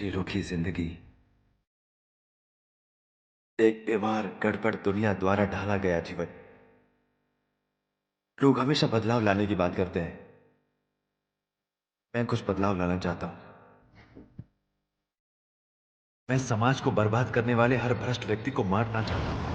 मेरी रुखी जिंदगी एक बीमार गड़बड़ दुनिया द्वारा ढाला गया जीवन। लोग हमेशा बदलाव लाने की बात करते हैं। मैं कुछ बदलाव लाना चाहता हूं। मैं समाज को बर्बाद करने वाले हर भ्रष्ट व्यक्ति को मारना चाहता हूं।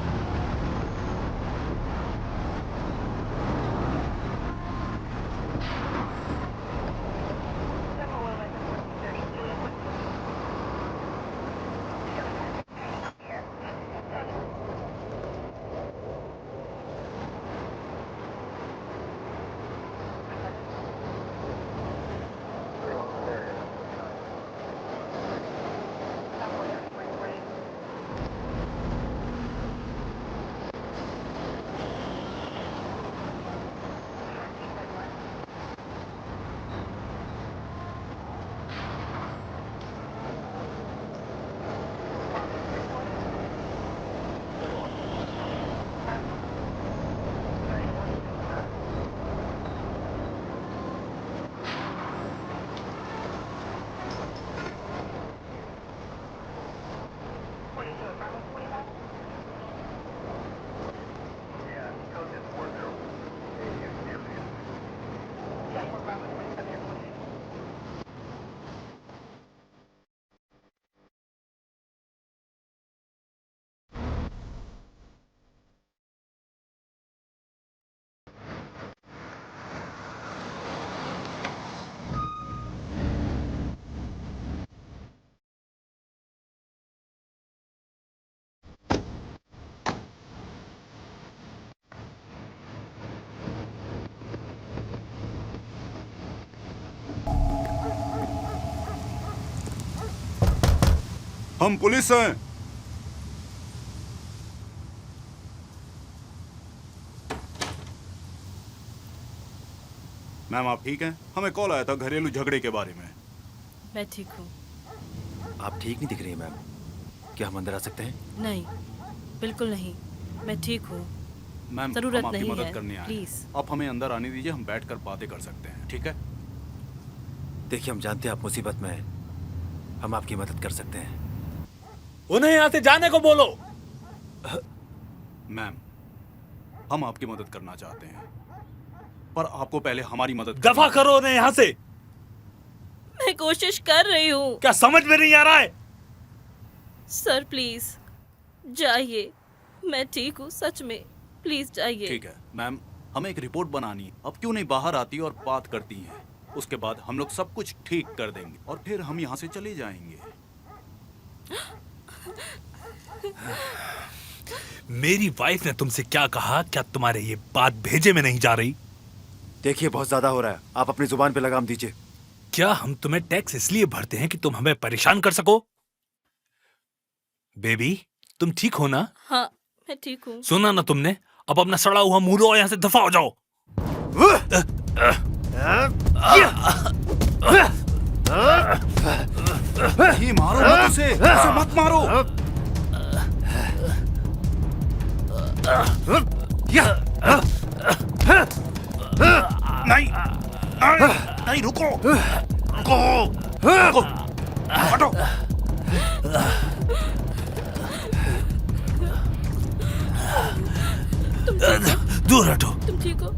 हम पुलिस हैं। मैम आप ठीक हैं? हमें कॉल आया था घरेलू झगड़े के बारे में। मैं ठीक हूँ। आप ठीक नहीं दिख रही हैं मैम। क्या हम अंदर आ सकते हैं? नहीं, बिल्कुल नहीं, मैं ठीक हूँ। मैम जरूरत हम आपकी नहीं मदद है, करने आए हैं। प्लीज। आप हमें अंदर आने दीजिए, हम बैठकर बातें कर सकते हैं, ठीक है? देखिए हम जानते हैं आप मुसीबत में हैं। हम आपकी मदद कर सकते हैं। उन्हें यहाँ से जाने को बोलो। मैम हम आपकी मदद करना चाहते हैं, पर आपको पहले हमारी मदद दफा करो उन्हें यहाँ से। मैं कोशिश कर रही हूँ। क्या समझ में नहीं आ रहा है? सर प्लीज जाइए, मैं ठीक हूँ सच में, प्लीज जाइए। ठीक है मैम, हमें एक रिपोर्ट बनानी। अब क्यों नहीं बाहर आती और बात करती हैं? उसके बाद हम लोग सब कुछ ठीक कर देंगे और फिर हम यहाँ से चले जाएंगे। मेरी वाइफ ने तुमसे क्या कहा? क्या तुम्हारे ये बात भेजे में नहीं जा रही? देखिए बहुत ज्यादा हो रहा है, आप अपनी जुबान पे लगाम दीजिए। क्या हम तुम्हें टैक्स इसलिए भरते हैं कि तुम हमें परेशान कर सको? बेबी तुम ठीक हो ना? हाँ मैं ठीक हूँ। सुना ना तुमने? अब अपना सड़ा हुआ मुंह लो और यहाँ से दफा हो जाओ। ये मारो मत उसे, उसे मत मारो। नहीं नहीं नहीं, रुको रुको रुको, हटो। दूर हटो। तुम ठीक हो?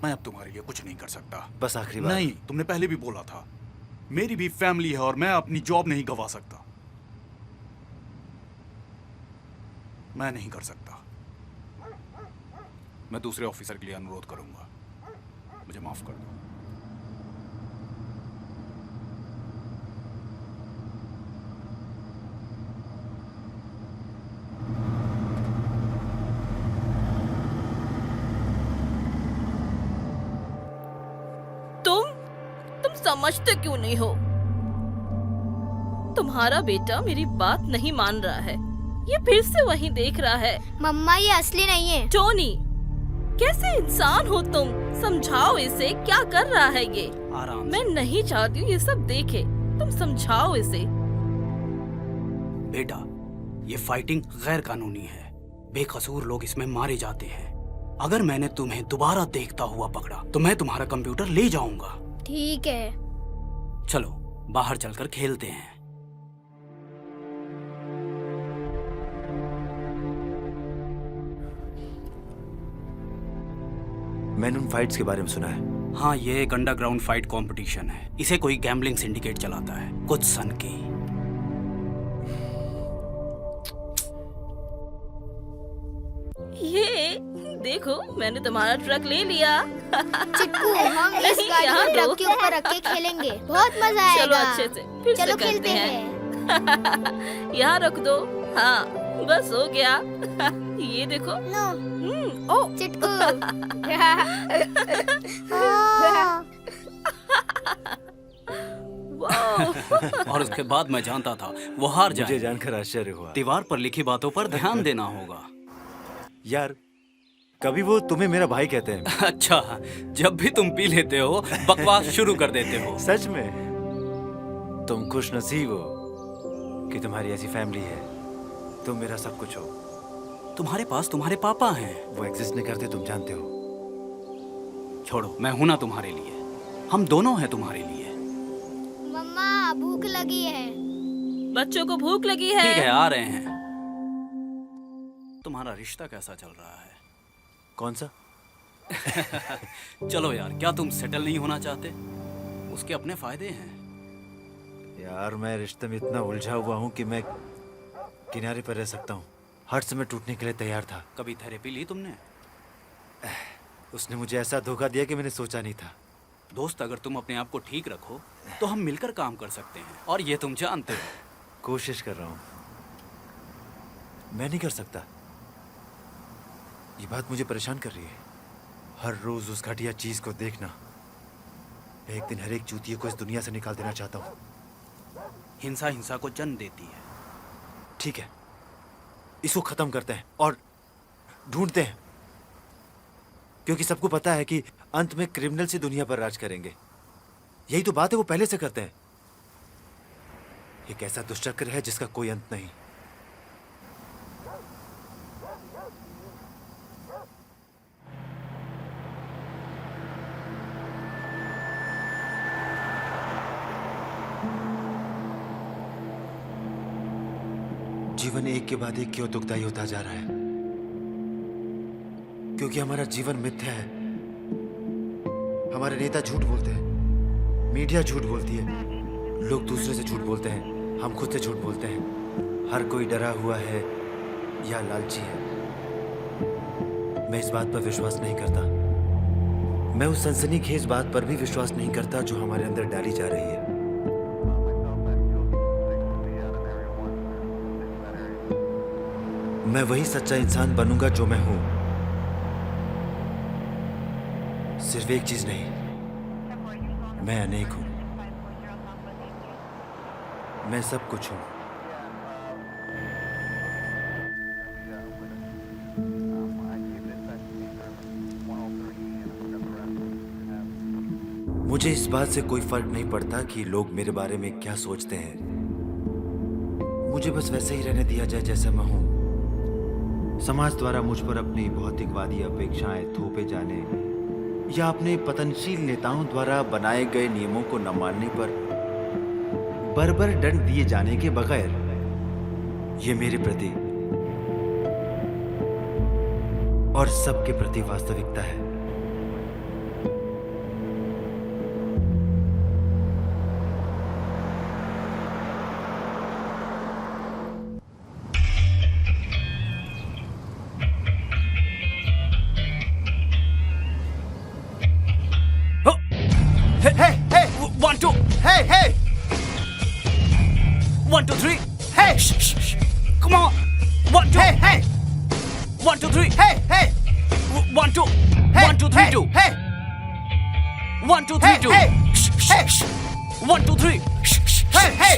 मैं अब तुम्हारे लिए कुछ नहीं कर सकता। बस आखिरी बार। नहीं, तुमने पहले भी बोला था। मेरी भी फैमिली है और मैं अपनी जॉब नहीं गवा सकता। मैं नहीं कर सकता। मैं दूसरे ऑफिसर के लिए अनुरोध करूंगा। मुझे माफ कर दो। तुम समझते क्यों नहीं हो? तुम्हारा बेटा मेरी बात नहीं मान रहा है। ये फिर से वही देख रहा है। मम्मा ये असली नहीं है। टोनी, कैसे इंसान हो तुम? समझाओ इसे, क्या कर रहा है ये? आराम मैं नहीं चाहती हूँ ये सब देखे। तुम समझाओ इसे। बेटा, ये फाइटिंग गैर कानूनी है। बेकसूर लोग इसमें मारे जाते हैं। अगर मैंने तुम्हें दोबारा देखता हुआ पकड़ा तो मैं तुम्हारा कंप्यूटर ले जाऊंगा। ठीक है। चलो बाहर चलकर खेलते हैं। मैंने उन फाइट्स के बारे में सुना है। हाँ, ये एक अंडरग्राउंड फाइट कंपटीशन है। इसे कोई गैम्बलिंग सिंडिकेट चलाता है, कुछ सन की। ये देखो, मैंने तुम्हारा ट्रक ले लिया। चिक्कू, हम इस नहीं, गाड़ी यहाँ को दो। ट्रक के ऊपर रख के खेलेंगे, बहुत मजा आएगा। चलो अच्छे से फिर से चलो करते खेलते हैं। हैं। यहाँ रख दो। हाँ, बस हो गया। ये देखो। नो, ओ चिट्टू। वाह। और उसके बाद मैं जानता था वो हार मुझे जाए। जानकर आश्चर्य हुआ। दीवार पर लिखी बातों पर ध्यान देना होगा। यार, कभी वो तुम्हें मेरा भाई कहते हैं। अच्छा, जब भी तुम पी लेते हो बकवास शुरू कर देते हो। सच में तुम खुश नसीब हो कि तुम्हारी ऐसी फैमिली है। तुम मेरा सब कुछ हो। तुम्हारे पास तुम्हारे पापा हैं। वो एग्जिस्ट नहीं करते, तुम जानते हो। छोड़ो, मैं हूं ना तुम्हारे लिए। हम दोनों हैं तुम्हारे लिए। मम्मा, भूख लगी है। बच्चों को भूख लगी है। ठीक है, आ रहे हैं। तुम्हारा रिश्ता कैसा चल रहा है? कौन सा? चलो यार, क्या तुम सेटल नहीं होना चाहते? उसके अपने फायदे हैं। यार, मैं रिश्ते में इतना उलझा हुआ हूँ कि मैं किनारे पर रह सकता हूँ। हर समय टूटने के लिए तैयार था। कभी थेरेपी ली तुमने? उसने मुझे ऐसा धोखा दिया कि मैंने सोचा नहीं था। दोस्त, अगर तुम अपने आप को ठीक रखो तो हम मिलकर काम कर सकते हैं, और ये तुम जानते हो। कोशिश कर रहा हूँ। मैं नहीं कर सकता। ये बात मुझे परेशान कर रही है। हर रोज उस घटिया चीज को देखना। एक दिन हर एक चूतिए को इस दुनिया से निकाल देना चाहता हूँ। हिंसा हिंसा को जन्म देती है। ठीक है, इसको खत्म करते हैं और ढूंढते हैं, क्योंकि सबको पता है कि अंत में क्रिमिनल से दुनिया पर राज करेंगे। यही तो बात है, वो पहले से करते हैं। एक ऐसा दुष्चक्र है जिसका कोई अंत नहीं। जीवन एक के बाद एक क्यों दुखदाई होता जा रहा है? क्योंकि हमारा जीवन मिथ्या है। हमारे नेता झूठ बोलते हैं, मीडिया झूठ बोलती है, लोग दूसरे से झूठ बोलते हैं, हम खुद से झूठ बोलते हैं। हर कोई डरा हुआ है या लालची है। मैं इस बात पर विश्वास नहीं करता। मैं उस सनसनीखेज बात पर भी विश्वास नहीं करता जो हमारे अंदर डाली जा रही है। मैं वही सच्चा इंसान बनूंगा जो मैं हूं। सिर्फ एक चीज नहीं, मैं अनेक हूं। मैं सब कुछ हूं। मुझे इस बात से कोई फर्क नहीं पड़ता कि लोग मेरे बारे में क्या सोचते हैं। मुझे बस वैसे ही रहने दिया जाए जैसा मैं हूं। समाज द्वारा मुझ पर अपनी भौतिकवादी अपेक्षाएं थोपे जाने या अपने पतनशील नेताओं द्वारा बनाए गए नियमों को न मानने पर बर्बर दंड दिए जाने के बगैर ये मेरे प्रति और सबके प्रति वास्तविकता है। Hey! 1, 2! Hey! 1, 2, 3! Hey! Shh! Come on! 1, 2! Hey! 1, 2, 3! Hey! 1, 2! 1, 2, 3, 2! Hey! 1, 2, 3, 2! Shh! 1, 2, 3! Hey!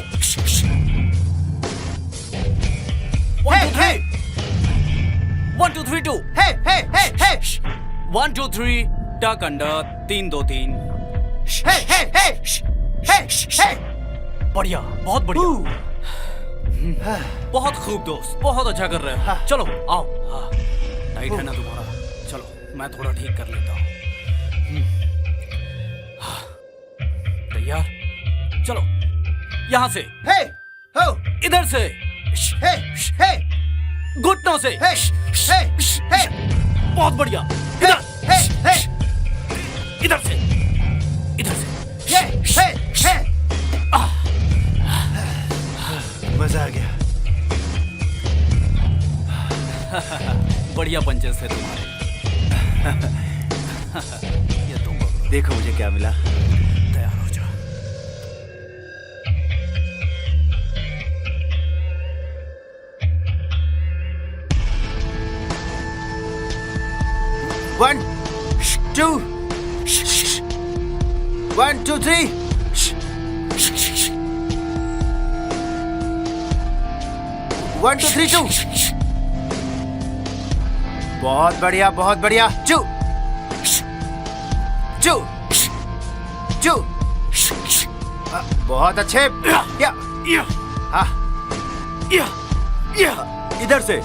1, 2, 3! 1, 2, 3, 2! Hey! 1 2 3 टक अंडर 3 2 3 हे हे हे हे हे बढ़िया बहुत बढ़िया बहुत खूब दोस्त बहुत अच्छा कर रहे हो चलो आओ हाँ टाइट है ना तुम्हारा चलो मैं थोड़ा ठीक कर लेता हूँ हाँ, तैयार चलो यहाँ से हे हो इधर से हे हे घुटनों से हे हे हे बहुत बढ़िया हे इधर हे हे इधर से इधर से हे हे मजा आ गया बढ़िया पंचेस थे तुम्हारे ये तुम देखो मुझे क्या मिला तैयार हो जाओ 1 2 1 2 3 1 2 3 2 बहुत बढ़िया चू चू चू बहुत अच्छे या हाँ इधर से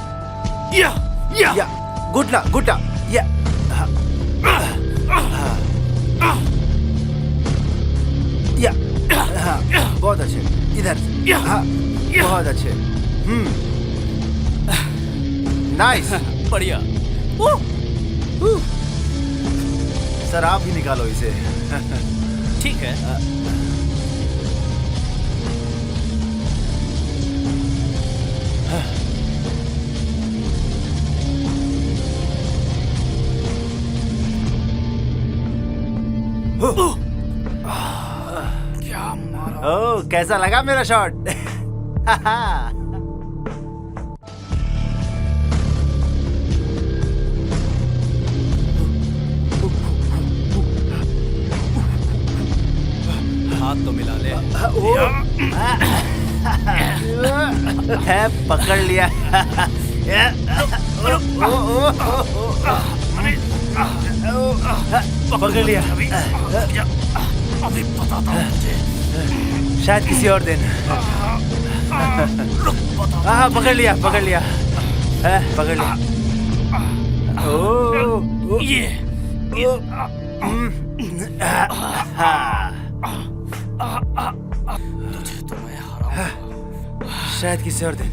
या गुटला या या बहुत अच्छे इधर हाँ बहुत अच्छे नाइस बढ़िया सर आप ही निकालो इसे ठीक है क्या मारा ओ कैसा लगा मेरा शॉट हाथ तो मिला ले है पकड़ लिया पकड़ लिया अभी बताता हूँ तुझे शायद किसी और दिन हाँ पकड़ लिया है पकड़ लिया ओ ये तुझे तो मैं हराऊंगा शायद किसी और दिन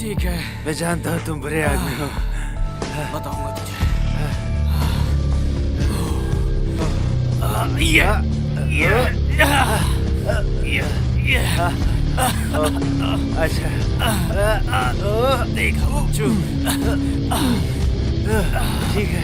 ठीक है मैं जानता हूँ तुम बुरे आदमी हो बताऊंगा तुझे ये अच्छा देखो ठीक है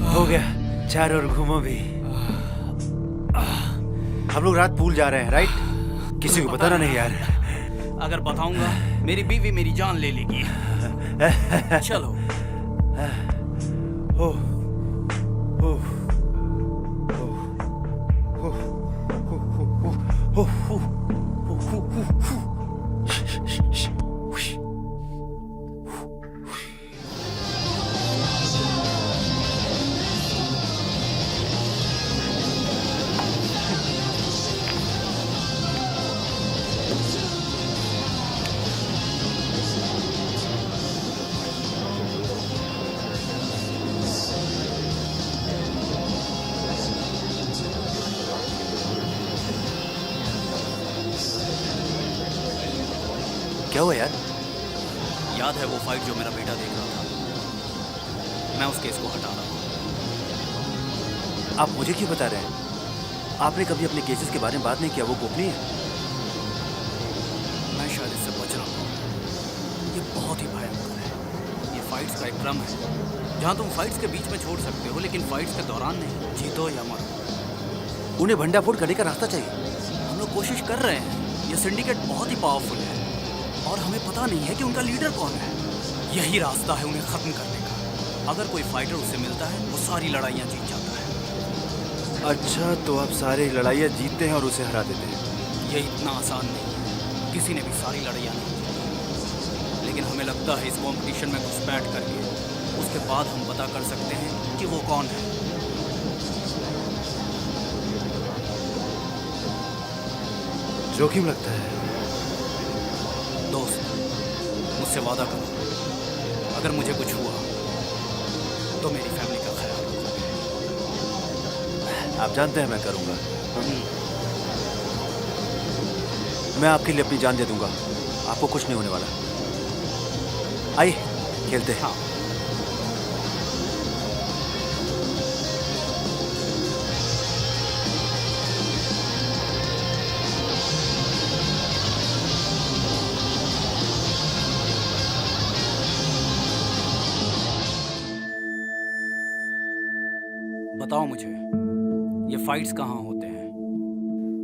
हो गया चारों ओर घूमो भी हम लोग रात पूल जा रहे हैं राइट किसी को बताना नहीं यार अगर बताऊंगा मेरी बीवी मेरी जान ले लेगी चलो ओ ओ क्या हुआ यार याद है वो फाइट जो मेरा बेटा देख रहा था मैं उस केस को हटा रहा हूँ आप मुझे क्यों बता रहे हैं आपने कभी अपने केसेस के बारे में बात नहीं किया वो गोपनीय है मैं शायद इससे बच रहा हूँ ये बहुत ही भयंकर है ये फाइट्स का एक क्रम है जहाँ तुम फाइट्स के बीच में छोड़ सकते हो लेकिन फाइट्स के दौरान नहीं जीतो या मरो उन्हें भंडाफोड़ करने का रास्ता चाहिए हम लोग कोशिश कर रहे हैं ये सिंडिकेट बहुत ही पावरफुल है और हमें पता नहीं है कि उनका लीडर कौन है यही रास्ता है उन्हें खत्म करने का। अगर कोई फाइटर उससे मिलता है वो सारी लड़ाइयाँ जीत जाता है। अच्छा, तो आप सारी लड़ाइयाँ जीतते हैं और उसे हरा देते हैं। ये इतना आसान नहीं है, किसी ने भी सारी लड़ाइयाँ नहीं जीती। लेकिन हमें लगता है इस कंपटीशन में घुसपैठ करके उसके बाद हम पता कर सकते हैं कि वो कौन है। जोखिम लगता है। दोस्त, मुझसे वादा करो, अगर मुझे कुछ हुआ तो मेरी फैमिली का ख्याल रखो। आप जानते हैं मैं करूंगा। मैं आपके लिए अपनी जान दे दूंगा। आपको कुछ नहीं होने वाला। आइए खेलते हैं। हाँ। बताओ मुझे, ये फाइट्स कहाँ होते हैं?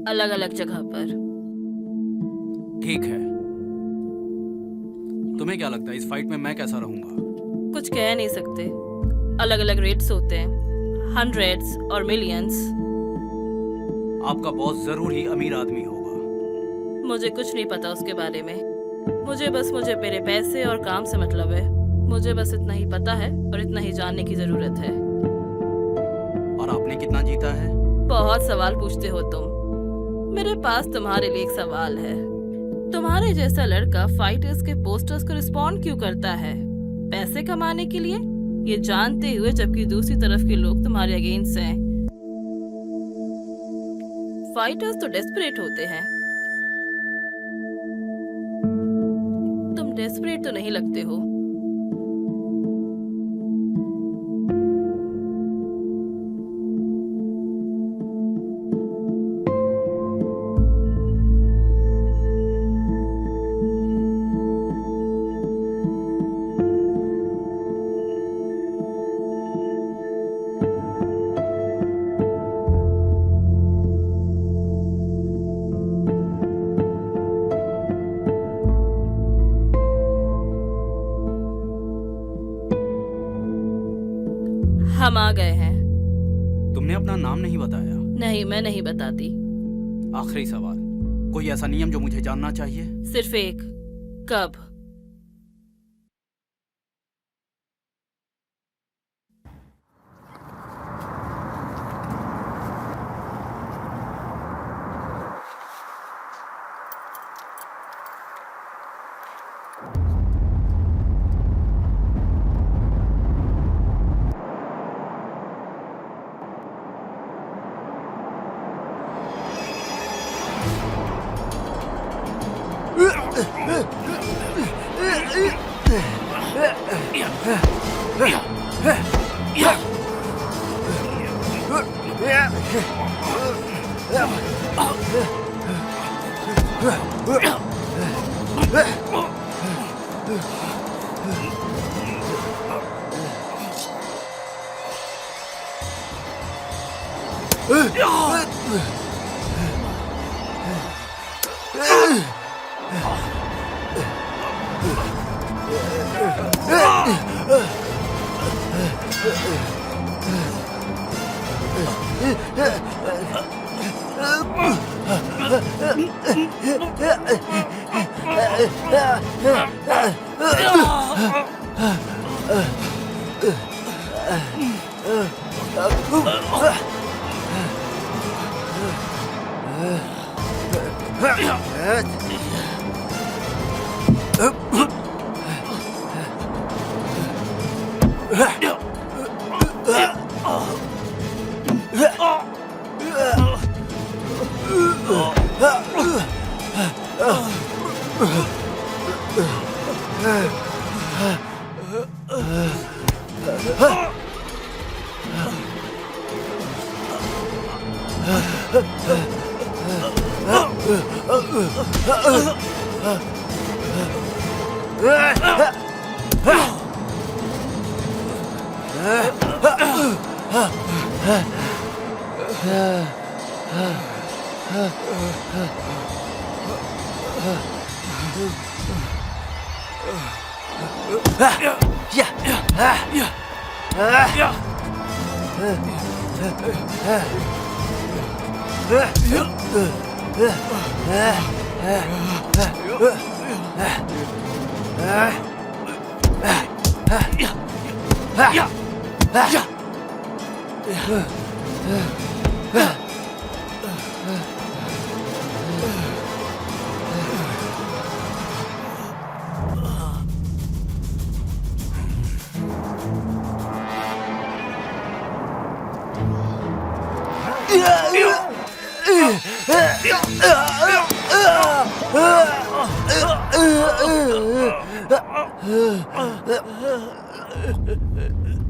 अलग अलग जगह पर। ठीक है, तुम्हें क्या लगता है इस फाइट में मैं कैसा रहूंगा? कुछ कह नहीं सकते। अलग अलग रेट्स होते हैं, 100s और मिलियंस। आपका बॉस जरूर ही अमीर आदमी होगा। मुझे कुछ नहीं पता उसके बारे में। मुझे मेरे पैसे और काम से मतलब है। मुझे बस इतना ही पता है और इतना ही जानने की जरूरत है। और आपने कितना जीता है? बहुत सवाल पूछते हो तुम। मेरे पास तुम्हारे लिए एक सवाल है। तुम्हारे जैसा लड़का फाइटर्स के पोस्टर्स को रिस्पॉन्ड क्यों करता है? पैसे कमाने के लिए? ये जानते हुए जबकि दूसरी तरफ के लोग तुम्हारे अगेंस्ट हैं। फाइटर्स तो डेस्परेट होते हैं। तुम डेस्परेट तो नहीं लगते हो। हम आ गए हैं। तुमने अपना नाम नहीं बताया। नहीं, मैं नहीं बताती। आखिरी सवाल, कोई ऐसा नियम जो मुझे जानना चाहिए? सिर्फ एक, कब?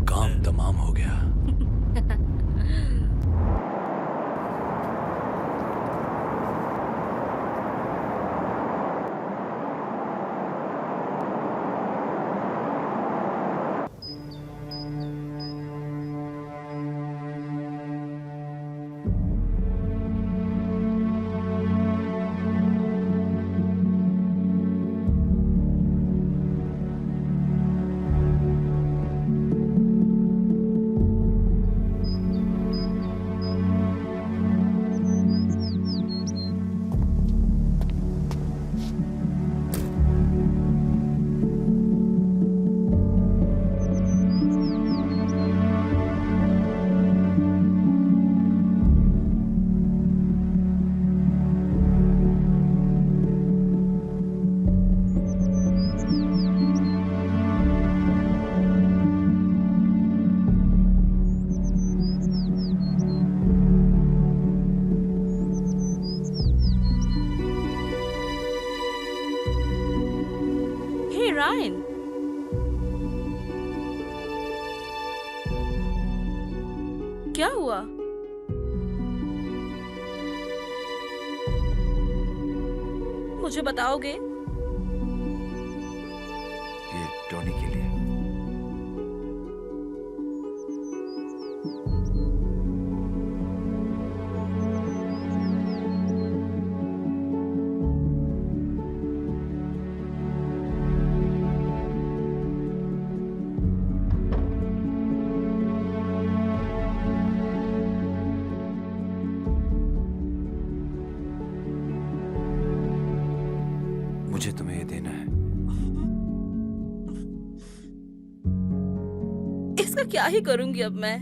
काम तमाम हो गया। रायन, क्या हुआ? मुझे बताओगे? ये टोनी के लिए। मुझे तुम्हें ये देना है। इसका क्या ही करूंगी अब मैं?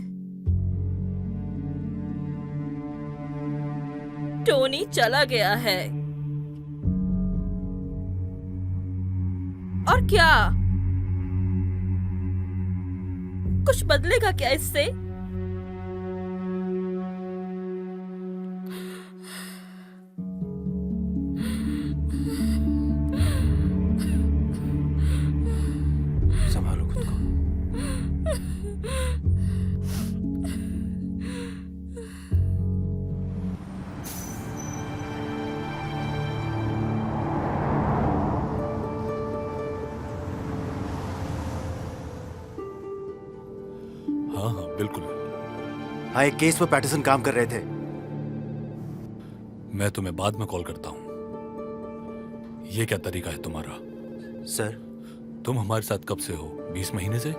टोनी चला गया है। और क्या? कुछ बदलेगा क्या इससे? संभालो खुद को। हाँ हाँ बिल्कुल। हाँ, एक केस पर पैटरसन काम कर रहे थे। मैं तुम्हें बाद में कॉल करता हूँ। ये क्या तरीका है तुम्हारा? सर, तुम हमारे साथ कब से हो? 20 महीने से?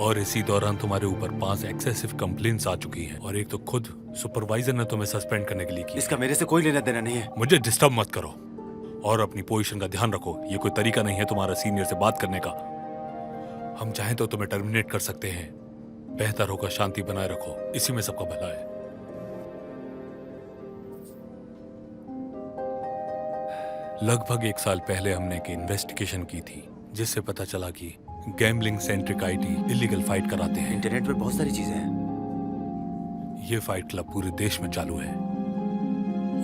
और इसी दौरान तुम्हारे ऊपर 5 एक्सेसिव कंप्लेंट्स आ चुकी हैं और एक तो खुद सुपरवाइजर ने तुम्हें सस्पेंड करने के लिए किया। इसका मेरे से कोई लेना देना नहीं है। मुझे डिस्टर्ब मत करो और अपनी पोजीशन का ध्यान रखो। ये कोई तरीका नहीं है तुम्हारा सीनियर से बात करने का। हम चाहें तो तुम्हें टर्मिनेट कर सकते हैं। बेहतर होगा शांति बनाए रखो, इसी में सबका भला है। लगभग 1 साल पहले हमने एक इन्वेस्टिगेशन की थी जिससे पता चला कि gambling centric IT illegal fight कराते हैं। इंटरनेट पर बहुत सारी चीजें हैं। ये फाइट क्लब पूरे देश में चालू है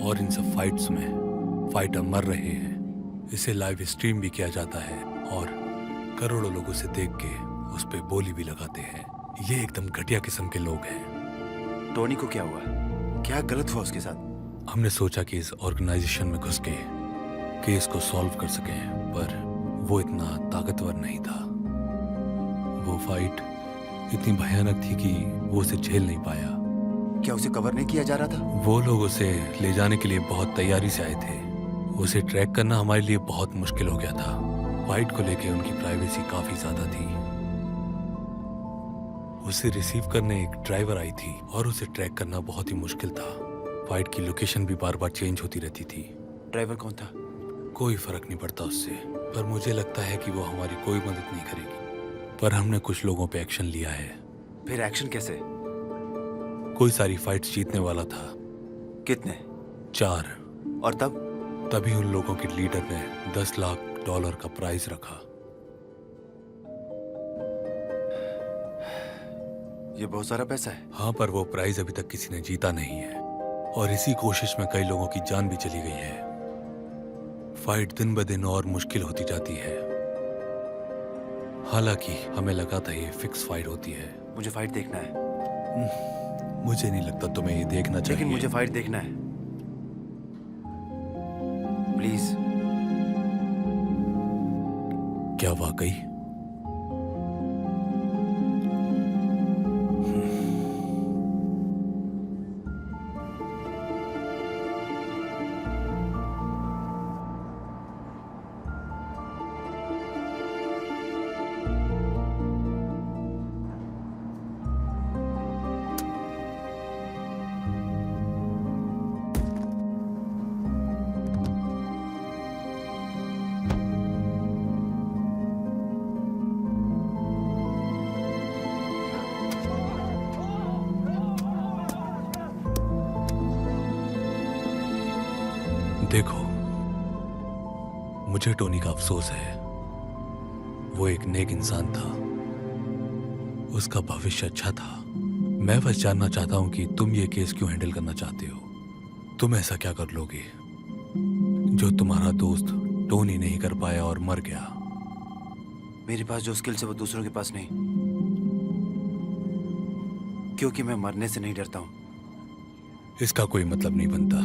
और इन सब फाइट्स में फाइटर मर रहे हैं। इसे लाइव स्ट्रीम भी किया जाता है और करोड़ों लोग उसे देख के उस पे बोली भी लगाते हैं। ये एकदम घटिया किस्म के लोग हैं। टोनी को क्या हुआ? क्या गलत हुआ उसके साथ? हमने सोचा कि इस ऑर्गेनाइजेशन में घुस के केस को सॉल्व कर सकें, पर वो इतना ताकतवर नहीं था। वो फाइट इतनी भयानक थी कि वो उसे झेल नहीं पाया। क्या उसे कवर नहीं किया जा रहा था? वो लोग उसे ले जाने के लिए बहुत तैयारी से आए थे। उसे ट्रैक करना हमारे लिए बहुत मुश्किल हो गया था फाइट को लेके उनकी प्राइवेसी काफी ज्यादा थी। उसे रिसीव करने एक ड्राइवर आई थी और उसे ट्रैक करना बहुत ही मुश्किल था। फाइट की लोकेशन भी बार बार चेंज होती रहती थी। ड्राइवर कौन था? कोई फर्क नहीं पड़ता उससे, पर मुझे लगता है कि वो हमारी कोई मदद नहीं करेगी। पर हमने कुछ लोगों पे एक्शन लिया है। फिर एक्शन कैसे? कोई सारी फाइट्स जीतने वाला था। कितने? 4। और तब? तभी उन लोगों के लीडर ने $10 लाख का प्राइज रखा। ये बहुत सारा पैसा है। हाँ, पर वो प्राइज अभी तक किसी ने जीता नहीं है और इसी कोशिश में कई लोगों की जान भी चली गई है। फाइट दिन ब दिन और मुश्किल होती जाती है। हालांकि हमें लगा था ये फिक्स फाइट होती है। मुझे फाइट देखना है। मुझे नहीं लगता तुम्हें ये देखना चाहिए। लेकिन मुझे फाइट देखना है, प्लीज। क्या वाकई? देखो, मुझे टोनी का अफसोस है। वो एक नेक इंसान था, उसका भविष्य अच्छा था। मैं बस जानना चाहता हूं कि तुम ये केस क्यों हैंडल करना चाहते हो। तुम ऐसा क्या कर लोगे जो तुम्हारा दोस्त टोनी नहीं कर पाया और मर गया? मेरे पास जो स्किल्स है वो दूसरों के पास नहीं, क्योंकि मैं मरने से नहीं डरता हूं। इसका कोई मतलब नहीं बनता।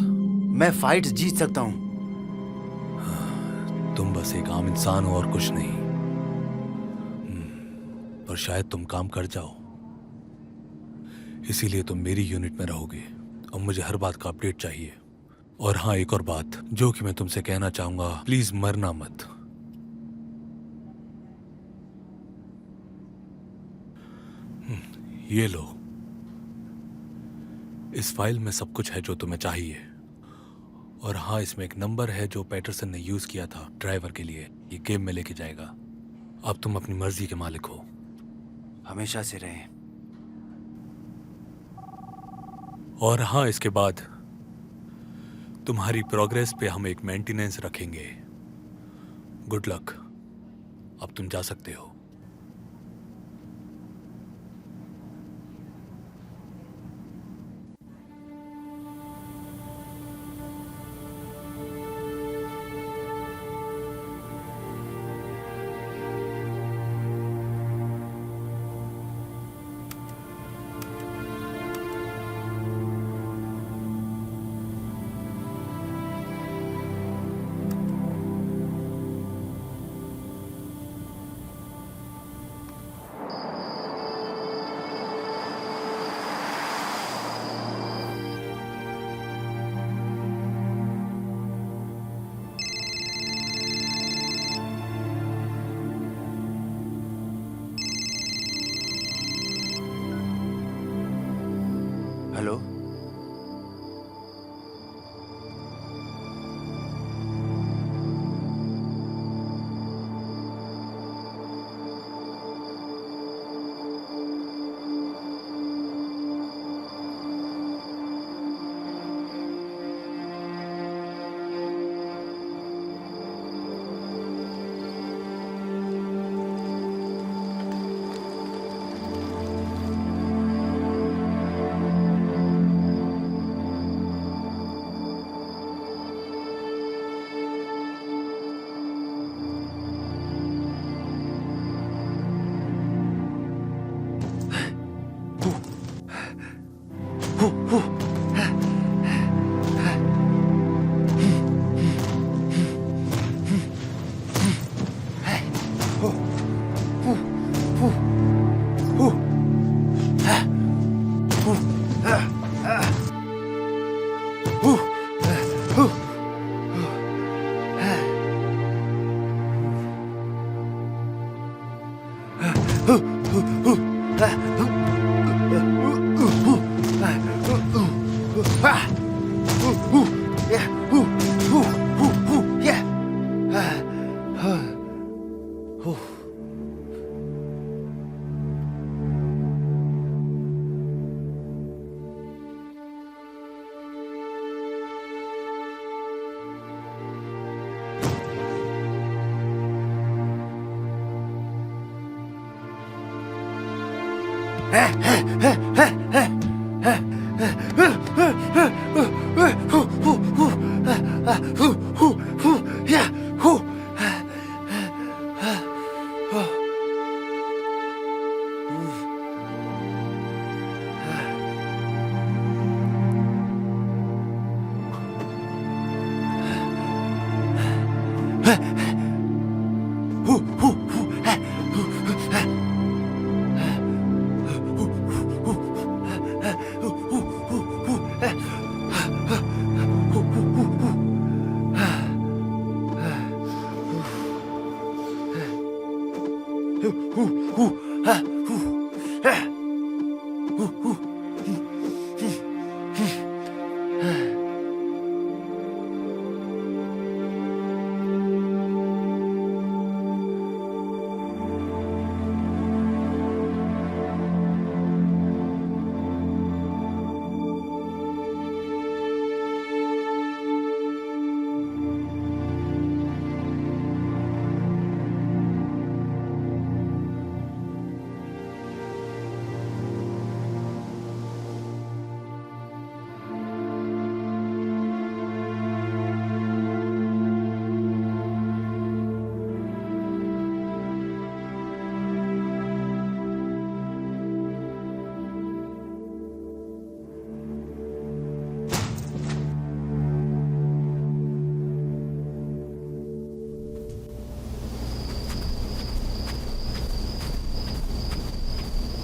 मैं फाइट्स जीत सकता हूं। तुम बस एक आम इंसान हो और कुछ नहीं। पर शायद तुम काम कर जाओ, इसीलिए तुम मेरी यूनिट में रहोगे और मुझे हर बात का अपडेट चाहिए। और हाँ, एक और बात जो कि मैं तुमसे कहना चाहूंगा, प्लीज मरना मत। ये लो, इस फाइल में सब कुछ है जो तुम्हें चाहिए। और हाँ, इसमें एक नंबर है जो पैटरसन ने यूज किया था ड्राइवर के लिए। ये गेम में लेके जाएगा। अब तुम अपनी मर्जी के मालिक हो। हमेशा से रहे। और हाँ, इसके बाद तुम्हारी प्रोग्रेस पे हम एक मेंटेनेंस रखेंगे। Good luck. अब तुम जा सकते हो।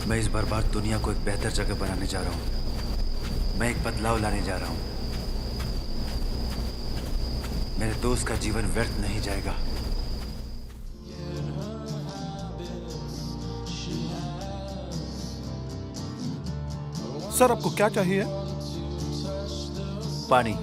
मैं इस बर्बाद दुनिया को एक बेहतर जगह बनाने जा रहा हूं। मैं एक बदलाव लाने जा रहा हूं। मेरे दोस्त का जीवन व्यर्थ नहीं जाएगा। सर, आपको क्या चाहिए? पानी।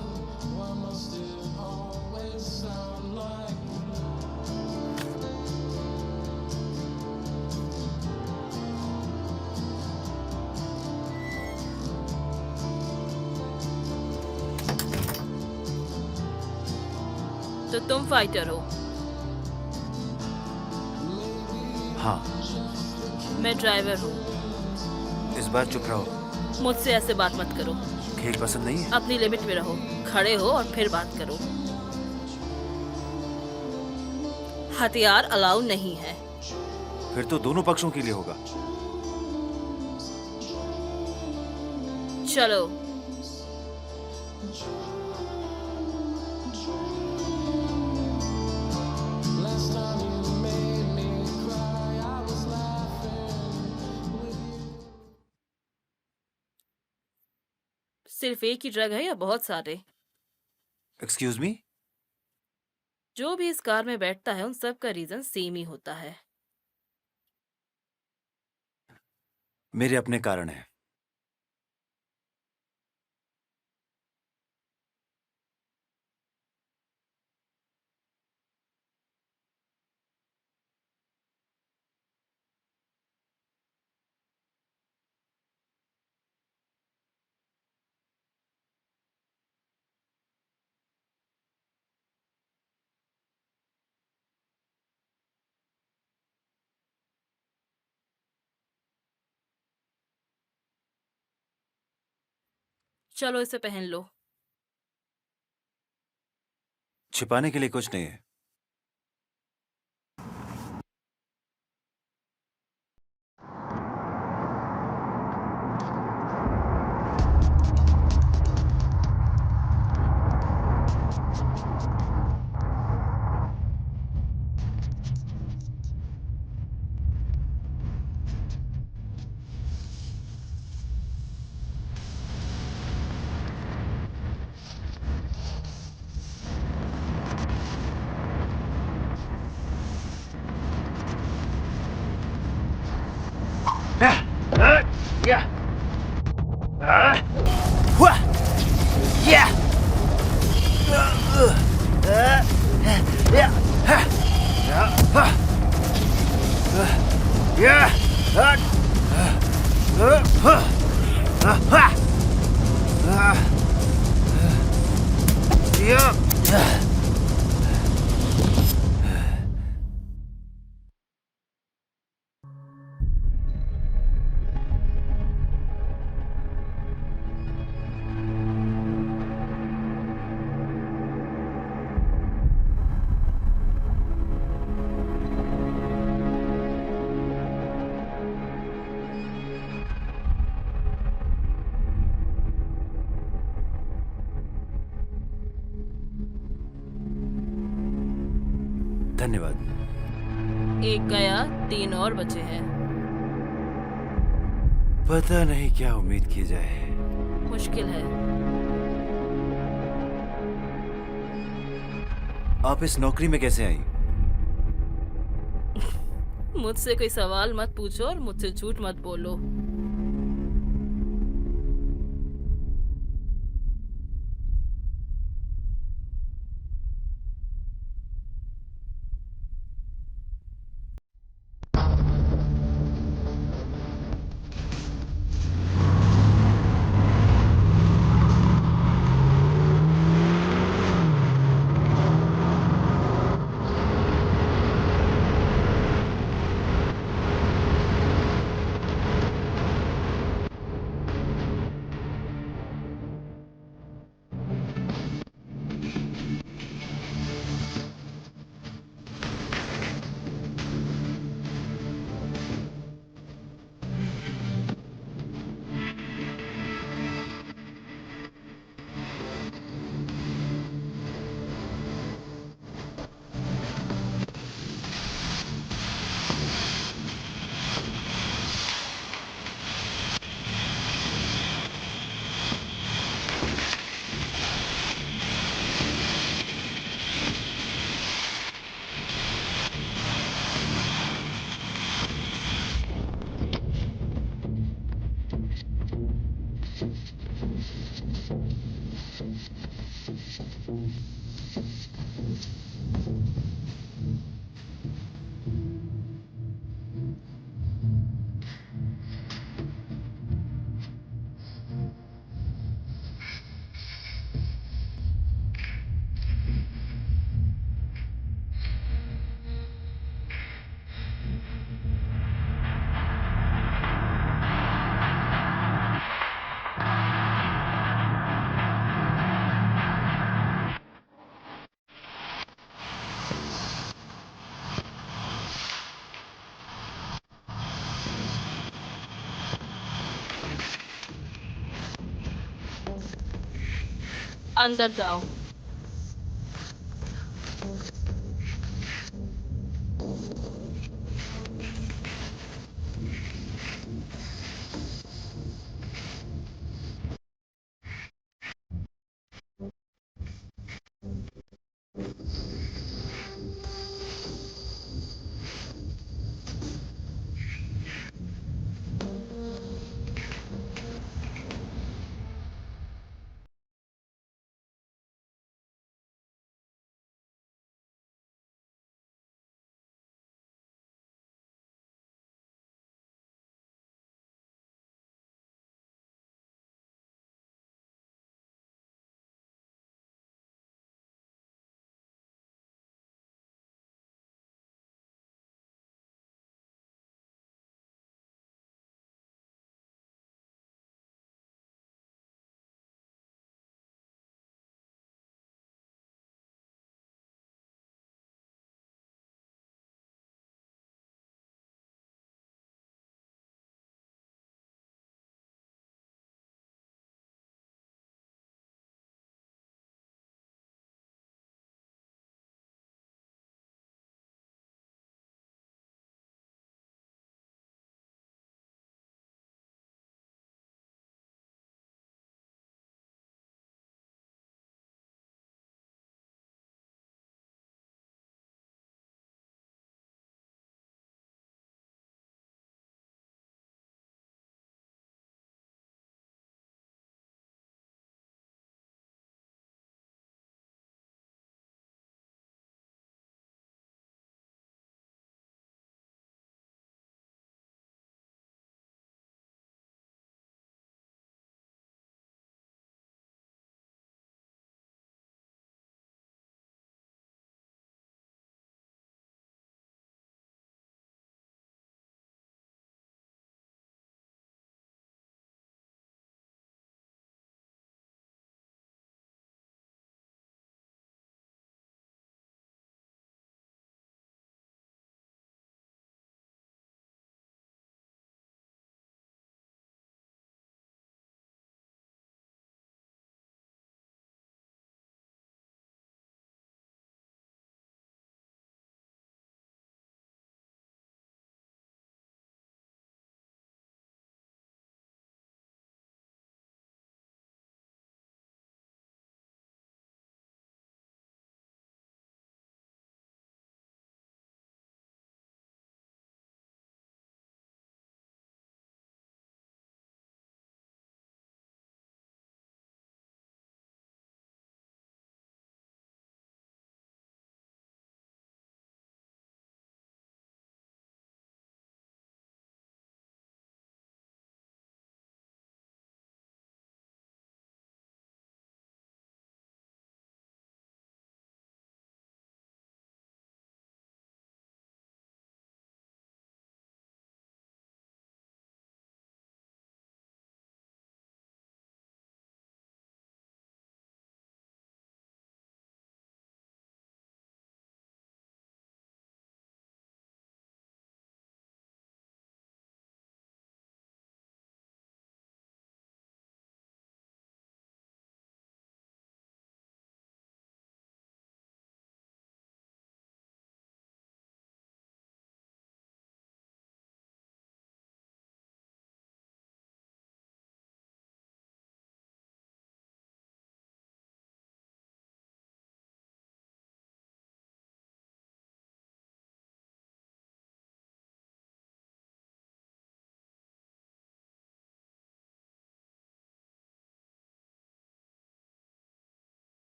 तो तुम फाइटर हो? हाँ। मैं ड्राइवर हूँ। इस बार चुप रहो। मुझसे ऐसे बात मत करो। खेल पसंद नहीं है? अपनी लिमिट में रहो। खड़े हो और फिर बात करो। हथियार अलाउ नहीं है। फिर तो दोनों पक्षों के लिए होगा। चलो। सिर्फ एक ही ड्रग है या बहुत सारे? Excuse me? जो भी इस कार में बैठता है उन सब का रीजन सेम ही होता है। मेरे अपने कारण है। चलो इसे पहन लो। छिपाने के लिए कुछ नहीं है। धन्यवाद। एक गया, 3 और बचे हैं। पता नहीं क्या उम्मीद की जाए। मुश्किल है। आप इस नौकरी में कैसे आई? मुझसे कोई सवाल मत पूछो और मुझसे झूठ मत बोलो। अंदर जाओ।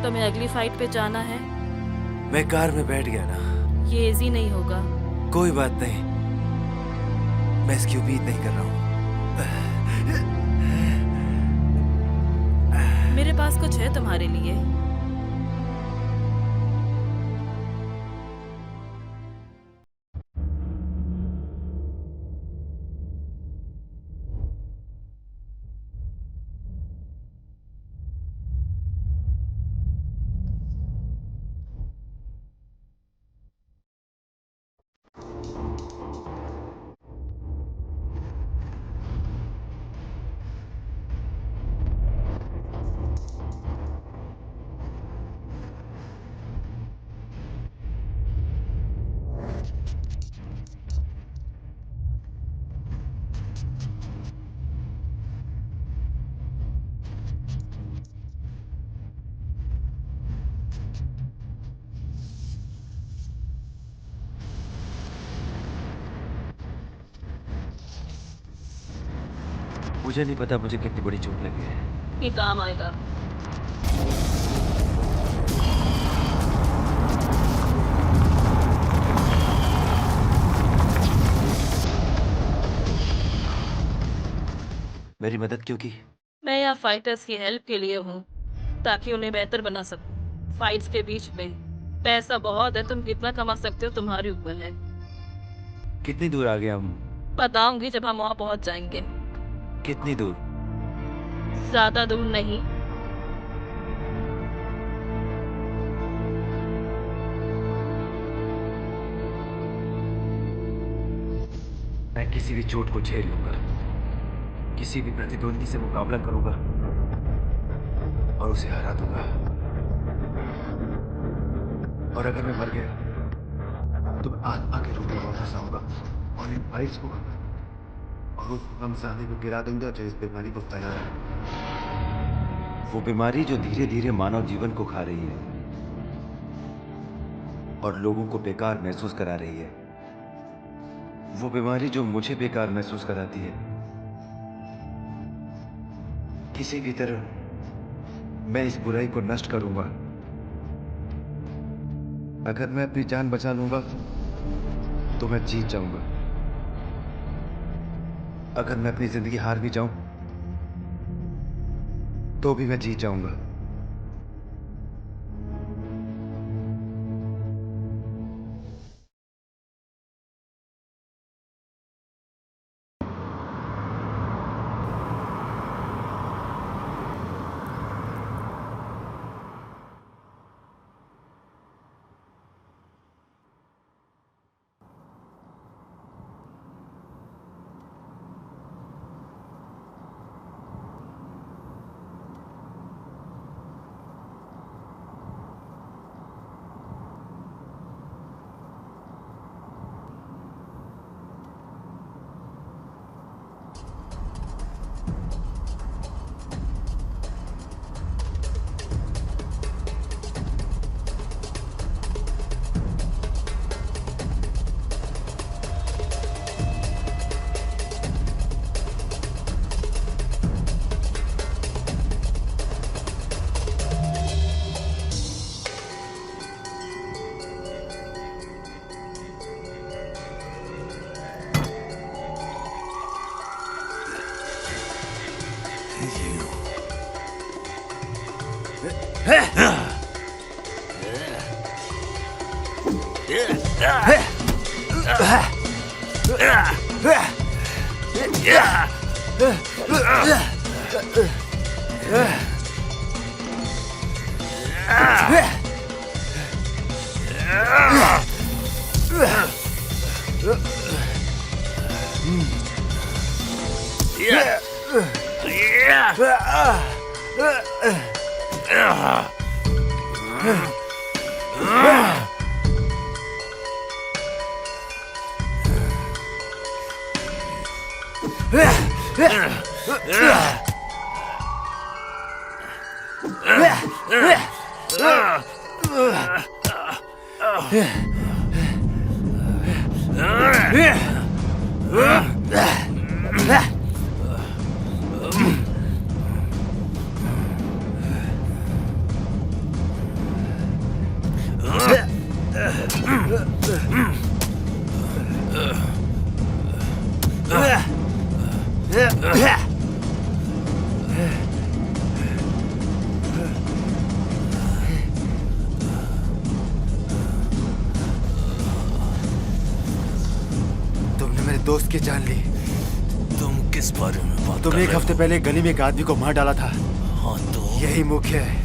तुम्हें अगली फाइट पे जाना है? मैं कार में बैठ गया ना। ये इजी नहीं होगा। कोई बात नहीं, मैं इसकी उम्मीद नहीं कर रहा हूँ। मेरे पास कुछ है तुम्हारे लिए। मुझे नहीं पता मुझे कितनी बड़ी चोट लगी है। ये काम आएगा। मेरी मदद क्यों की? मैं यहाँ फाइटर्स की हेल्प के लिए हूँ, ताकि उन्हें बेहतर बना सकूं। फाइट्स के बीच में पैसा बहुत है, तुम कितना कमा सकते हो तुम्हारे ऊपर है। कितनी दूर आ गए हम? बताऊंगी जब हम वहाँ पहुँच जाएंगे। कितनी दूर? ज्यादा दूर नहीं। मैं किसी भी चोट को झेल लूंगा, किसी भी प्रतिद्वंदी से मुकाबला करूंगा और उसे हरा दूंगा। और अगर मैं मर गया तो मैं आत्मा के रूप में वापस आऊंगा और इन फाइट्स को और उस गमसाने को गिरा दूंगा जो इस बीमारी को फैला रहा है। वो बीमारी जो धीरे धीरे मानव जीवन को खा रही है और लोगों को बेकार महसूस करा रही है। वो बीमारी जो मुझे बेकार महसूस कराती है। किसी भी तरह मैं इस बुराई को नष्ट करूंगा। अगर मैं अपनी जान बचा लूंगा तो मैं जीत जाऊंगा। अगर मैं अपनी जिंदगी हार भी जाऊं तो भी मैं जीत जाऊंगा। तुमने मेरे दोस्त की जान ली। तुम किस बारे में बात तुम कर एक रहे हफ्ते पहले गली में एक आदमी को मार डाला था। हो? हाँ तो यही मुख्य है।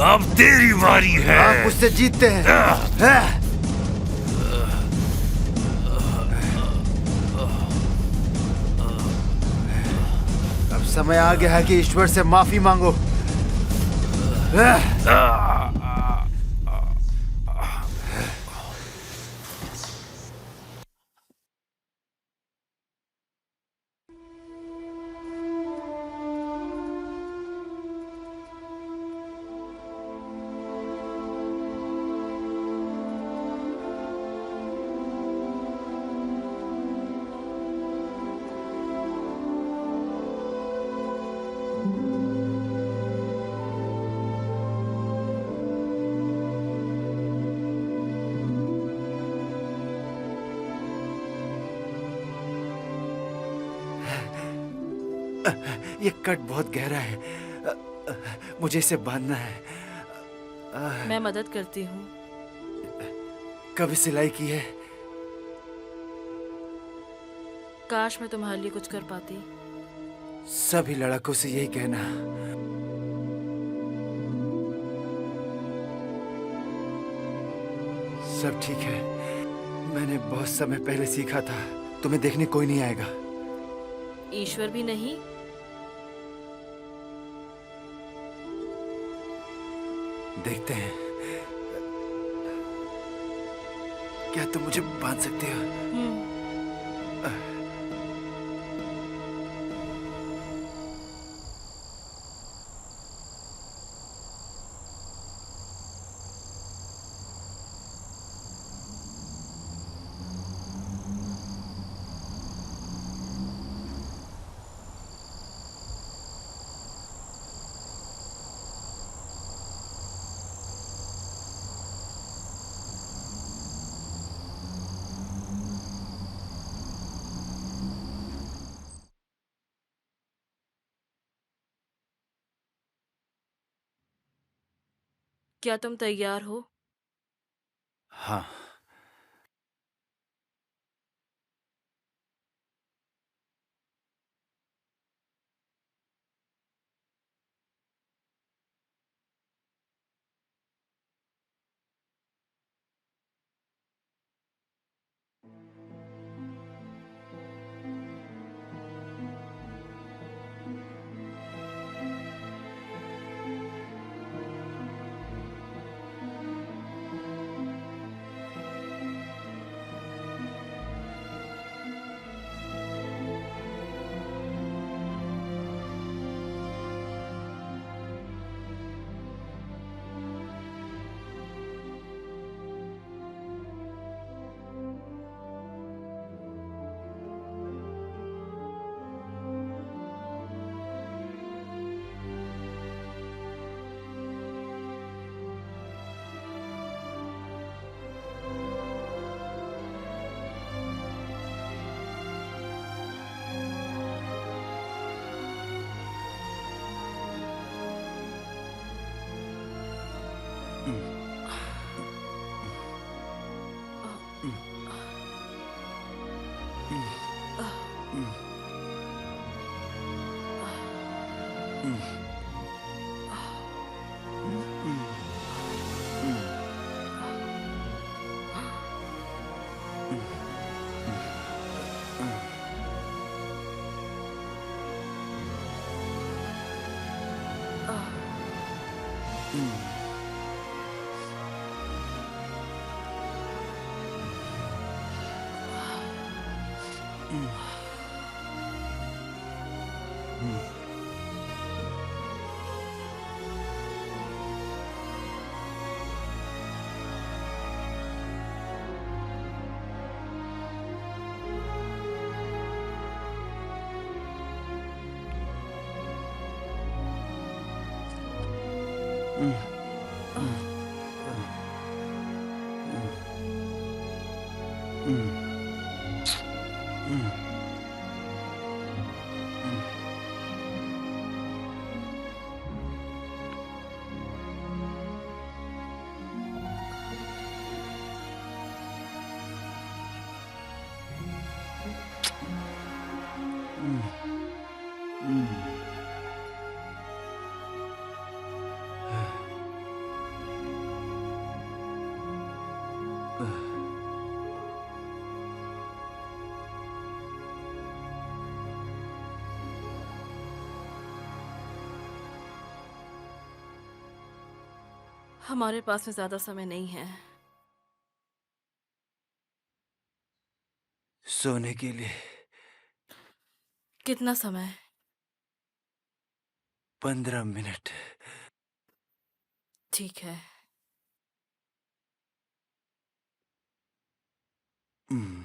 अब तेरी बारी है। आप मुझसे जीतते हैं। अब समय आ गया है कि ईश्वर से माफी मांगो। ये कट बहुत गहरा है। मुझे इसे बांधना है। मैं मदद करती हूँ। कभी सिलाई की है? काश मैं तुम्हारे लिए कुछ कर पाती। सभी लड़कों से यही कहना। सब ठीक है। मैंने बहुत समय पहले सीखा था। तुम्हें देखने कोई नहीं आएगा। ईश्वर भी नहीं? देखते हैं। क्या तुम मुझे बांध सकते हो? क्या तुम तैयार हो? हाँ। हमारे पास में ज्यादा समय नहीं है। सोने के लिए कितना समय? 15 मिनट। ठीक है। हम्म,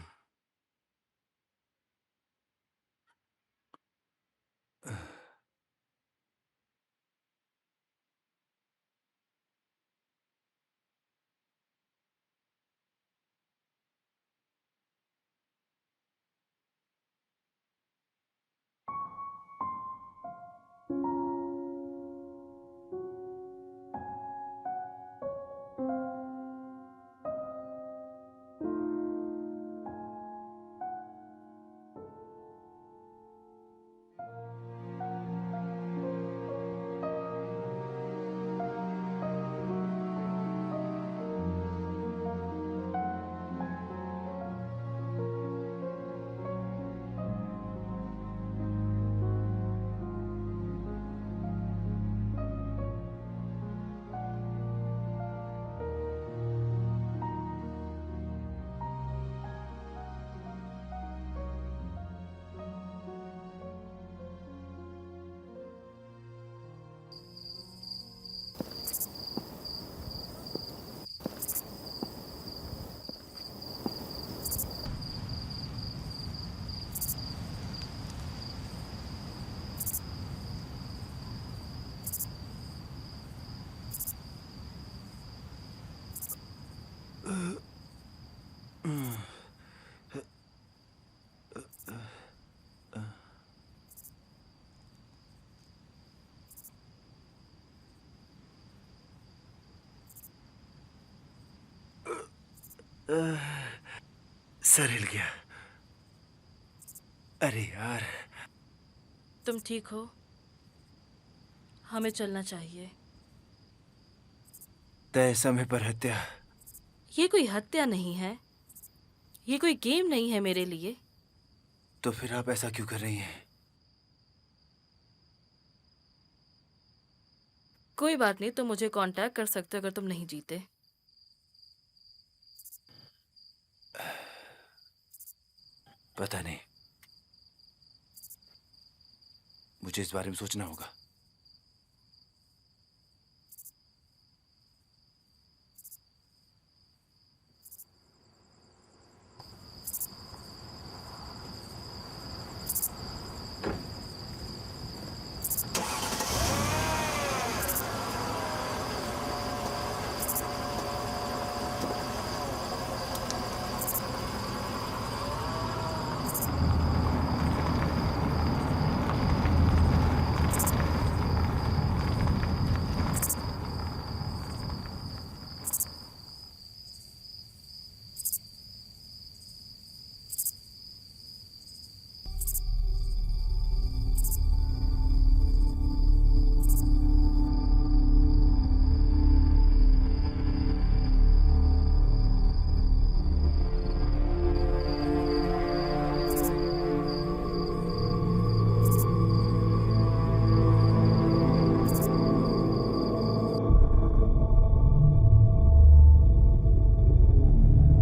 सर हिल गया। अरे यार। तुम ठीक हो? हमें चलना चाहिए। तय समय पर हत्या। ये कोई हत्या नहीं है। ये कोई गेम नहीं है मेरे लिए। तो फिर आप ऐसा क्यों कर रही हैं? कोई बात नहीं, तुम मुझे कांटेक्ट कर सकते हो अगर तुम नहीं जीते। पता नहीं, मुझे इस बारे में सोचना होगा।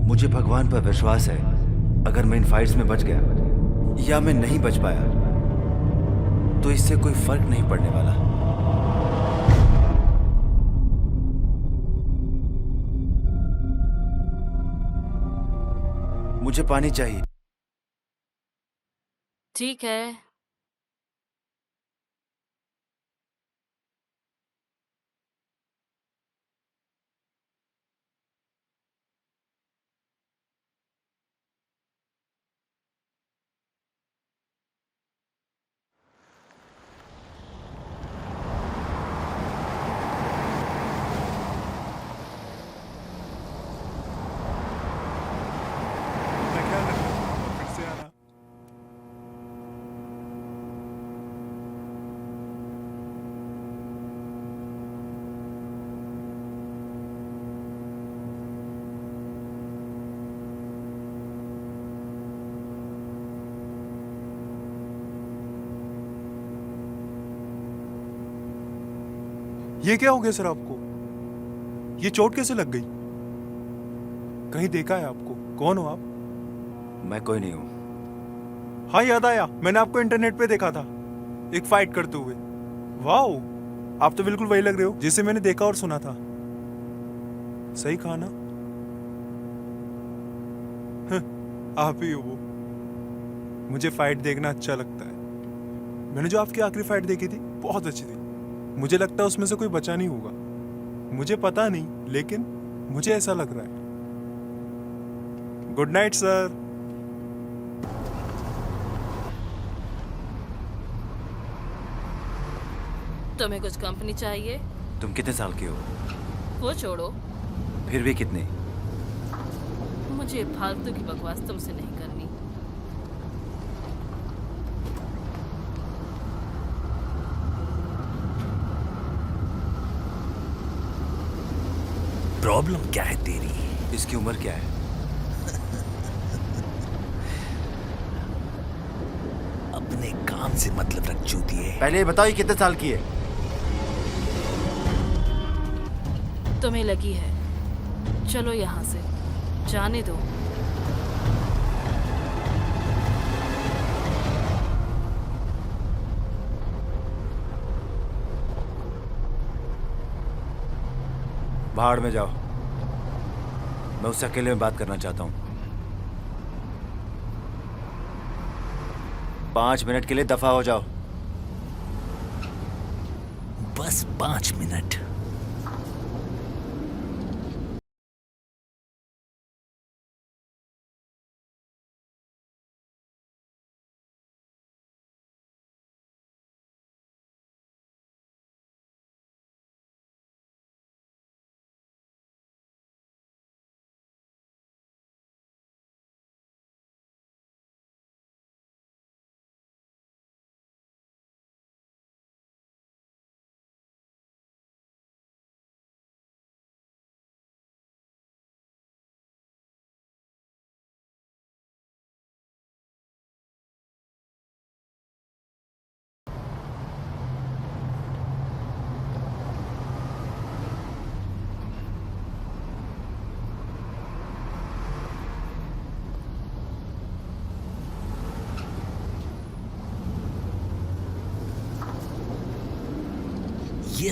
मुझे भगवान पर विश्वास है, अगर मैं इन फाइट्स में बच गया या मैं नहीं बच पाया तो इससे कोई फर्क नहीं पड़ने वाला। मुझे पानी चाहिए। ठीक है। अपना ख्याल रखना और फिर से आना। ये क्या हो गया सर आपको? ये चोट कैसे लग गई? कहीं देखा है आपको? कौन हो आप? मैं कोई नहीं हूं। हाँ याद आया, मैंने आपको इंटरनेट पे देखा था एक फाइट करते हुए। वाओ, आप तो बिल्कुल वही लग रहे हो जिसे मैंने देखा और सुना था। सही कहा ना? आप ही हो वो। मुझे फाइट देखना अच्छा लगता है। मैंने जो आपकी आखिरी फाइट देखी थी बहुत अच्छी थी। मुझे लगता है उसमें से कोई बचा नहीं होगा। मुझे पता नहीं, लेकिन मुझे ऐसा लग रहा है। Good night sir. तुम्हें कुछ कंपनी चाहिए? तुम कितने साल के हो? वो छोड़ो, फिर भी कितने? मुझे फालतू की बकवास तुमसे नहीं करनी। प्रॉब्लम क्या है तेरी? इसकी उम्र क्या है? अपने काम से मतलब रख चूतिए। पहले ये बताओ ये कितने साल की है? तुम्हें लगी है, चलो यहाँ से, जाने दो। बाहर में जाओ, मैं उससे अकेले में बात करना चाहता हूँ। 5 मिनट के लिए दफा हो जाओ। बस 5 मिनट। ये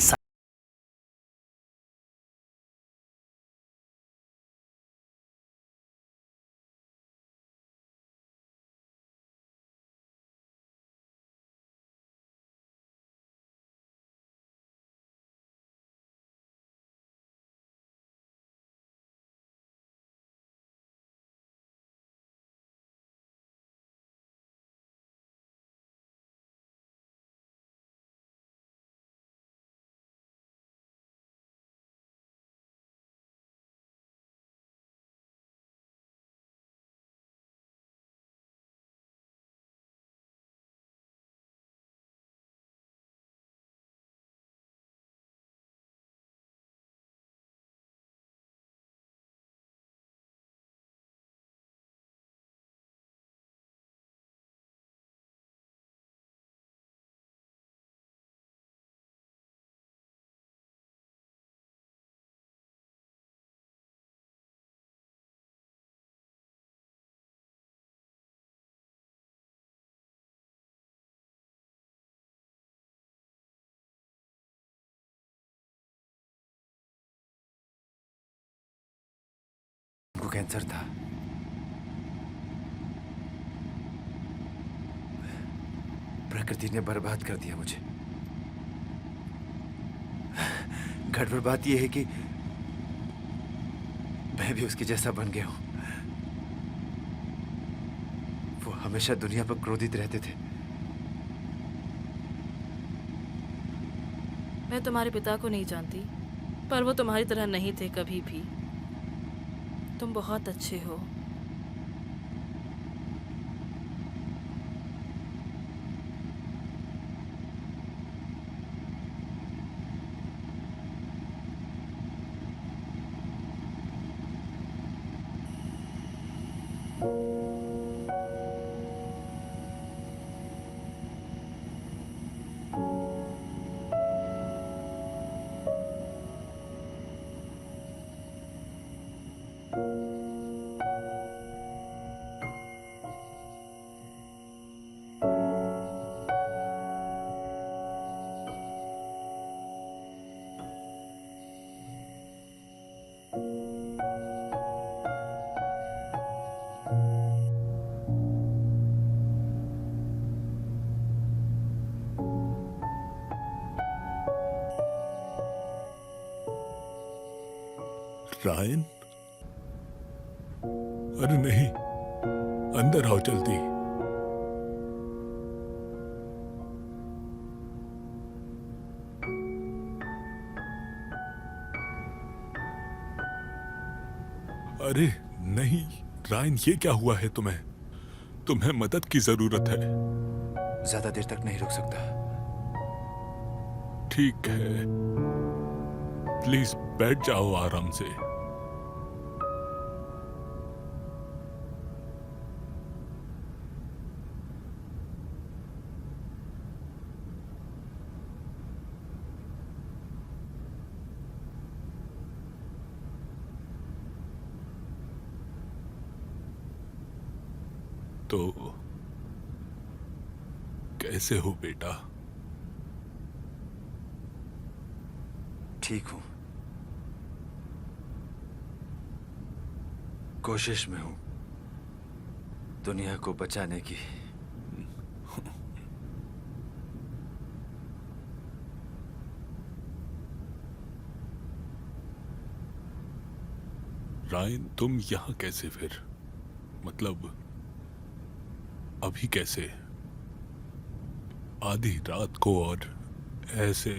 उनको कैंसर था। प्रकृति ने बर्बाद कर दिया मुझे। गड़बड़ बात यह है कि मैं भी उसके जैसा बन गया हूं। वो हमेशा दुनिया पर क्रोधित रहते थे। मैं तुम्हारे पिता को नहीं जानती, पर वो तुम्हारी तरह नहीं थे कभी भी। तुम बहुत अच्छे हो। रायन, अरे नहीं, अंदर आओ जल्दी। अरे नहीं रायन, ये क्या हुआ है तुम्हें? तुम्हें मदद की जरूरत है। ज्यादा देर तक नहीं रुक सकता। ठीक है, प्लीज बैठ जाओ आराम से। तो कैसे हो बेटा? ठीक हूं, कोशिश में हूं दुनिया को बचाने की। रायन, तुम यहां कैसे फिर? मतलब अभी कैसे? आधी रात को और ऐसे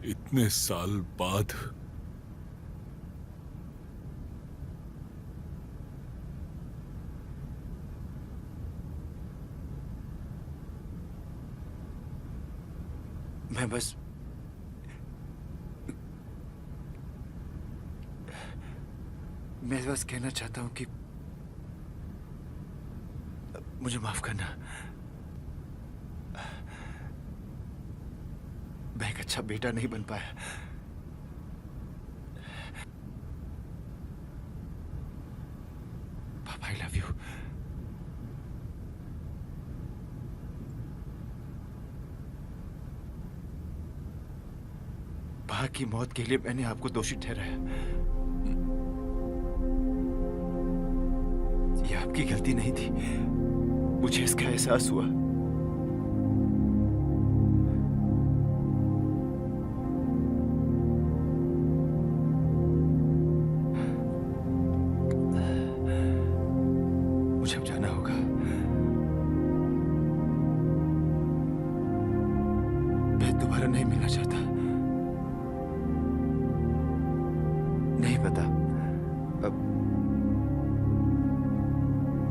इतने साल बाद? मैं बस कहना चाहता हूं कि मुझे माफ करना। मैं एक अच्छा बेटा नहीं बन पाया। पापा, आई लव यू। पा की मौत के लिए मैंने आपको दोषी ठहराया। ये आपकी गलती नहीं थी, मुझे इसका एहसास हुआ। मुझे अब जाना होगा। मैं दोबारा नहीं मिलना चाहता। नहीं पता, अब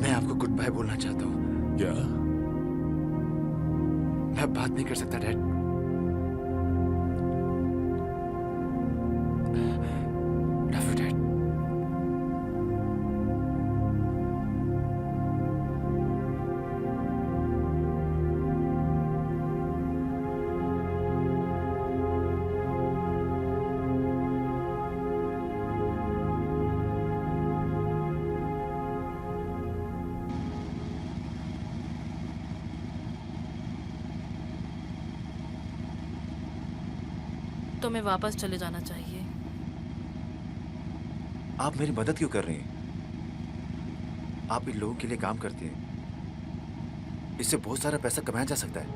मैं आपको गुड बाय बोलना चाहता हूँ। क्या? मैं अब बात नहीं कर सकता डैड। Love you dad. तुम्हें वापस चले जाना चाहिए। आप मेरी मदद क्यों कर रही हैं? आप इन लोगों के लिए काम करती हैं। इससे बहुत सारा पैसा कमाया जा सकता है।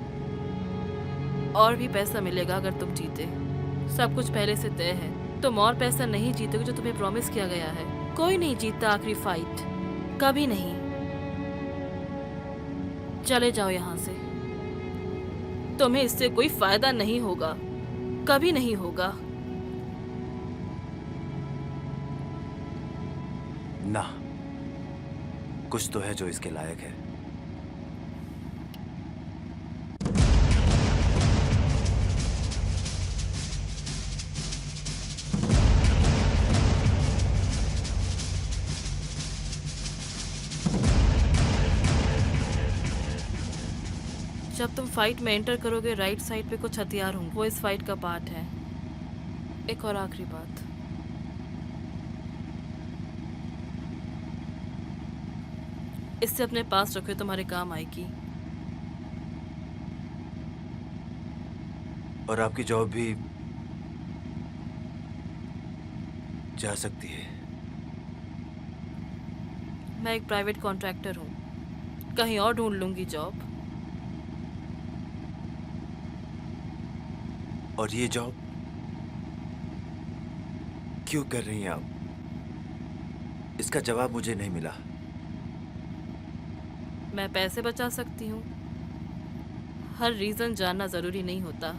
और भी पैसा मिलेगा अगर तुम जीते। सब कुछ पहले से तय है। तुम और पैसा नहीं जीतोगे जो तुम्हें प्रॉमिस किया गया है। कोई नहीं जीतता आखिरी फाइट, कभी नहीं। चले जाओ यहाँ से। तुम्हें इससे कोई फायदा नहीं होगा, कभी नहीं होगा। ना, कुछ तो है जो इसके लायक है। जब तुम फाइट में एंटर करोगे, राइट साइड पे कुछ हथियार होंगे। वो इस फाइट का पार्ट है। एक और आखिरी बात, इससे अपने पास रखो, तुम्हारे काम आएगी। और आपकी जॉब भी जा सकती है। मैं एक प्राइवेट कॉन्ट्रैक्टर हूँ, कहीं और ढूंढ लूंगी जॉब। और ये जॉब क्यों कर रही हैं आप? इसका जवाब मुझे नहीं मिला। मैं पैसे बचा सकती हूँ। हर रीजन जानना जरूरी नहीं होता।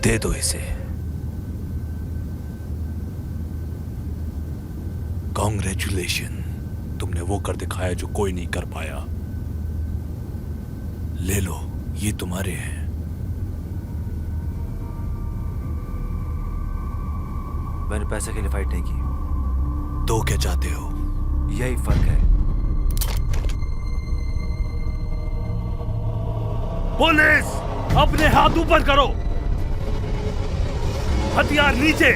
दे दो इसे। कॉन्ग्रेचुलेशन, तुमने वो कर दिखाया जो कोई नहीं कर पाया। ले लो, ये तुम्हारे हैं। मैंने पैसे के लिए फाइट नहीं की। तो क्या चाहते हो? यही फर्क है। पुलिस, अपने हाथ ऊपर करो, हथियार नीचे।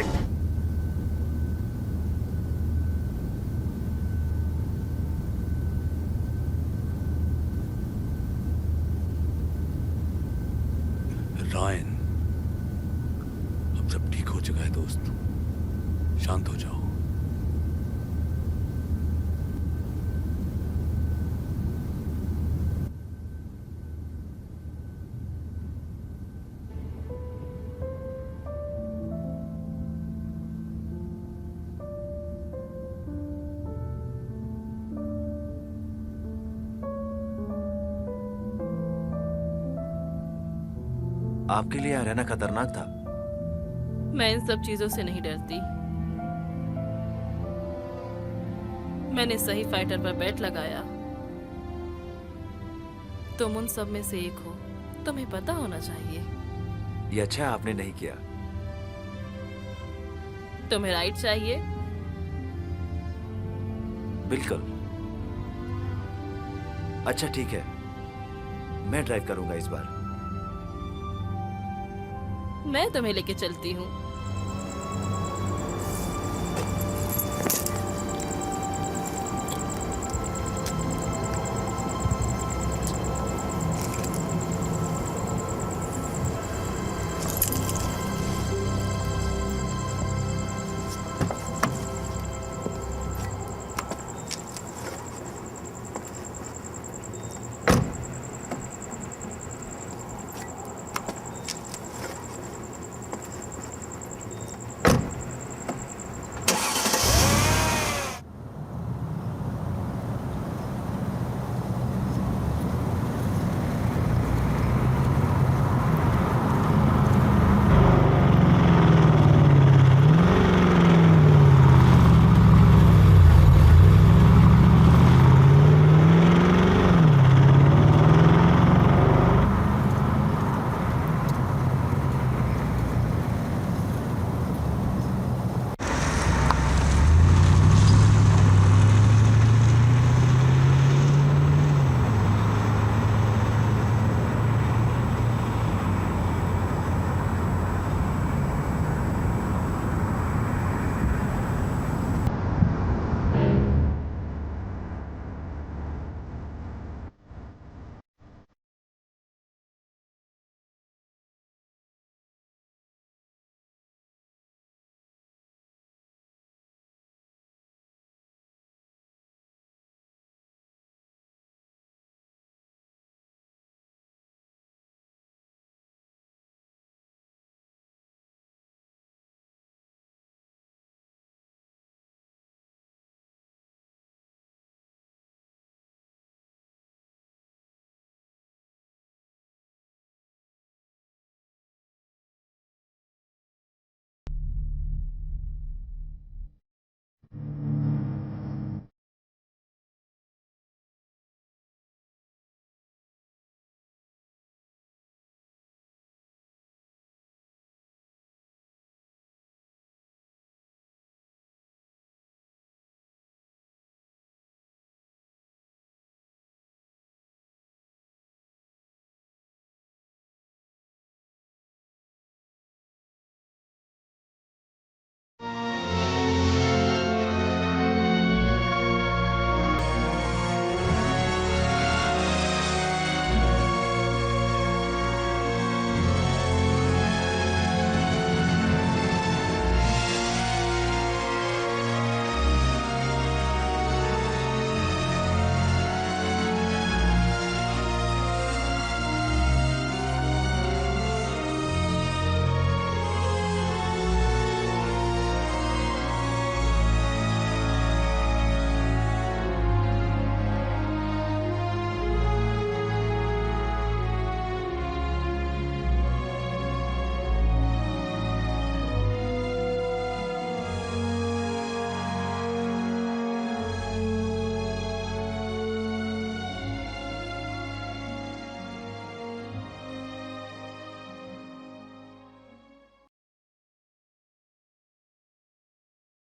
रायन, अब सब ठीक हो चुका है दोस्त, शांत हो जाओ। आपके लिए यहाँ रहना खतरनाक था। मैं इन सब चीजों से नहीं डरती। मैंने सही फाइटर पर बैट लगाया। तुम उन सब में से एक हो, तुम्हें पता होना चाहिए। ये अच्छा आपने नहीं किया। तुम्हें राइट चाहिए? बिल्कुल। अच्छा ठीक है, मैं ड्राइव करूंगा इस बार। मैं तुम्हें लेके चलती हूँ।